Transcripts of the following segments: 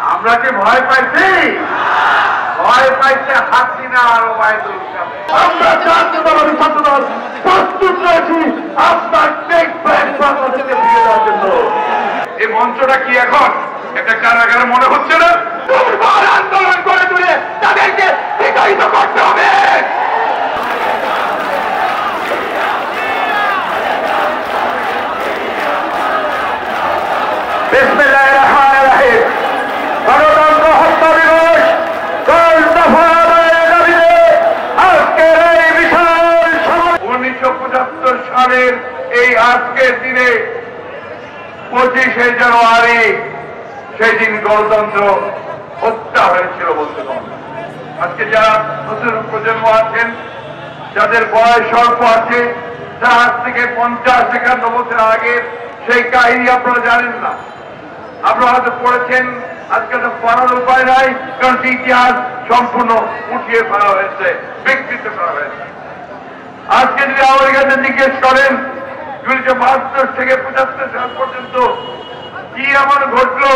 আমরা কি ভয় পাইছি? ভয় পাইছে হাসিনা আর ওবায়দুল কাদের। আমরা জাতীয়তাবাদী ছাত্রদল প্রস্তুত রয়েছি আপনার টেক ব্যাক বাংলাদেশে ফিরে যাওয়ার জন্য। এই মঞ্চটা কি এখন একটা কারাগার মনে হচ্ছে না? দুর্বার আন্দোলন করে তুলে তাদেরকে বিতাড়িত করতে হবে। বিসমিল্লাহির রহমানির রহিম। গণতন্ত্র হত্যা দিবস 10 দফা আদায়ের দাবিতে আজকের এই বিশাল 1975 সালের এই আজকের দিনে 25শে জানুয়ারি সেই দিন গণতন্ত্র হত্যা হয়েছিল বলতে পারেন। আজকে যারা নতুন প্রজন্ম আছেন, যাদের বয়স স্বল্প আছে, তা আজ থেকে 50-51 বছর আগে সেই কাহিনী আপনারা জানেন না। আপনারা হয়তো পড়েছেন, আজকে তো পড়ার উপায় নাই, কারণ ইতিহাস সম্পূর্ণ উঠিয়ে ফেলা হয়েছে, বিকৃত করা হয়েছে। আজকে যদি আমাদের কাছে জিজ্ঞেস করেন 1972 থেকে 75 সাল পর্যন্ত কি এমন ঘটলো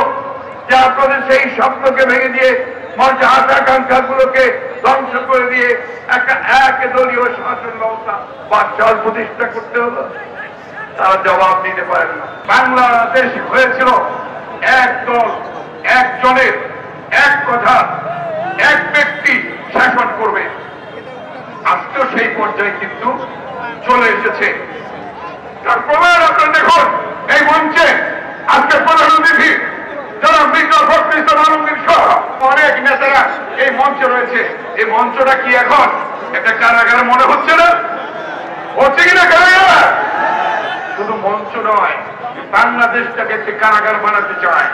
যে আপনাদের সেই স্বপ্নকে ভেঙে দিয়ে মঞ্চে আকাঙ্ক্ষা গুলোকে ধ্বংস করে দিয়ে একটা এক দলীয় শাসন ব্যবস্থা বাদশাহ প্রতিষ্ঠা করতে হলো, তারা জবাব দিতে পারেন না। বাংলাদেশ হয়েছিল এক দল, একজনের, এক কথা, এক ব্যক্তি শাসন করবে। আজকেও সেই পর্যায়ে কিন্তু চলে এসেছে। তার প্রমাণ আপনারা দেখুন, এই মঞ্চে আজকে প্রধান অতিথি যারা মৃত ফখরুল আলমগীর সহ অনেক নেতারা এই মঞ্চে রয়েছে। এই মঞ্চটা কি এখন একটা কারাগার মনে হচ্ছে না? হচ্ছে কিনা কারাগার? শুধু মঞ্চ নয়, বাংলাদেশটাকে একটি কারাগার বানাতে চায়।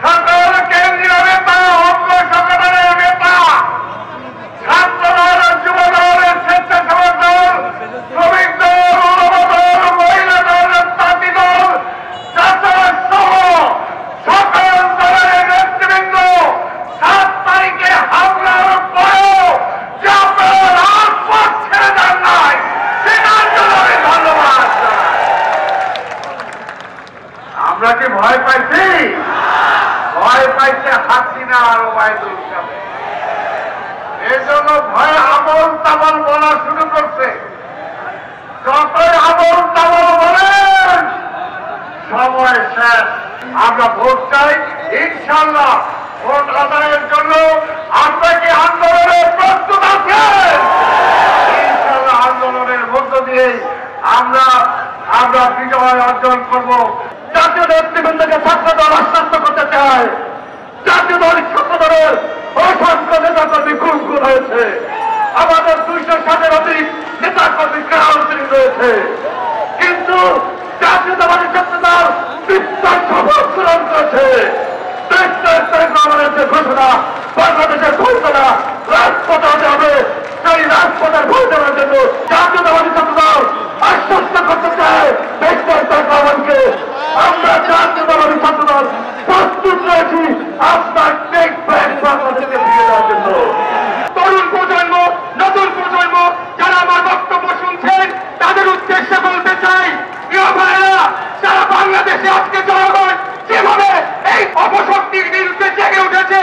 সকল কেন্দ্রীয় নেতা, অঙ্গ সংগঠনের নেতা, ছাত্র দল, যুব দল, স্বেচ্ছাসেবক দল, শ্রমিক দল, মহিলা দল, তাঁতি দল, ছাত্র সহ সকল দলের নেতৃবৃন্দ 7 তারিখে হামলার পরেও যে আপনারা রাজপথ ছেড়ে দেন নাই, সেটার জন্য আমি ধন্যবাদ জানাই। আমরা কি ভয় পাইছি? ভয় পাইছে হাসিনা আর ওবায়দুল কাদের। এই জন্য ভয় আবল তাবল বলা শুরু করছে। যতই আবল তাবল বলেন, সময় শেষ। আমরা ভোট চাই, ইনশাল্লাহ ভোট আদায়ের জন্য আমরা কি আন্দোলনে প্রস্তুত আছেন? ইনশাল্লাহ আন্দোলনের মধ্য দিয়ে আমরা বিজয় অর্জন করব। জাতীয় নেতৃবৃন্দকে ছাত্র দল আশ্বস্ত করতে চায়, জাতীয় দল ছাত্র দলের অসংখ্য নেতা কর্মী খুন হয়েছে। আমাদের 260-এর অধিক নেতা কর্মী কারাবরী রয়েছে, কিন্তু জাতীয়তাবাদী ছাত্র দল বিস্তার শপথ গ্রহণ করেছে। 23 তারিখ বাংলাদেশের ঘোষণা, বাংলাদেশের ঘোষণা রাজপথে হতে হবে। সেই রাজপথের ভোট দেওয়ার জন্য জাতীয়তাবাদী ছাত্র দল আশ্বস্ত করতে চায় 23 তারিখ আমাকে। আমরা জাতীয়তাবাদী ছাত্র দল প্রস্তুত রয়েছি আপনার টেক ব্যাক বাংলাদেশে ফিরে যাওয়ার জন্য। তরুণ প্রজন্ম, নতুন প্রজন্ম যারা আমার বক্তব্য শুনছেন, তাদের উদ্দেশ্যে বলতে চাই, প্রিয় ভাইরা, সারা বাংলাদেশে আজকে জনগণ যেভাবে এই অপশক্তির বিরুদ্ধে জেগে উঠেছে,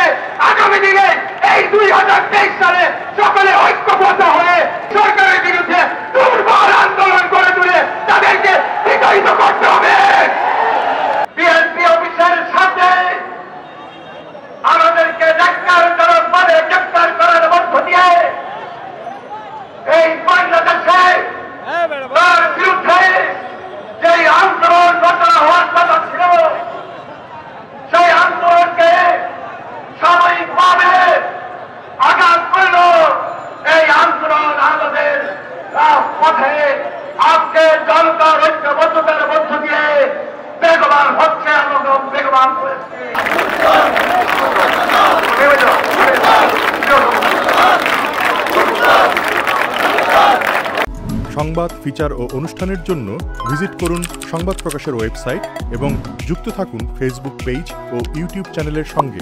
আগামী দিনে এই 2023 সালে সকলে ঐক্যবদ্ধ হয়ে সরকারের বিরুদ্ধে দুর্বার আন্দোলন করে তুলে তাদেরকে বিতাড়িত করতে হবে। বিএনপি অফিসের সাথে আমাদেরকে ন্যাক্কারজনকভাবে গ্রেফতার করার মধ্য দিয়ে এই বাংলাদেশে তার বিরুদ্ধে যে আন্দোলন ঘটনা হওয়ার কথা ছিল, সেই আন্দোলনকে সাময়িকভাবে আঘাত করল। এই আন্দোলন আমাদের পথে আজকে জনতার ঐক্যবদ্ধতার মধ্য দিয়ে বেগবান হচ্ছে এবং বেগবান করেছে। সংবাদ, ফিচার ও অনুষ্ঠানের জন্য ভিজিট করুন সংবাদ প্রকাশের ওয়েবসাইট এবং যুক্ত থাকুন ফেসবুক পেজ ও ইউটিউব চ্যানেলের সঙ্গে।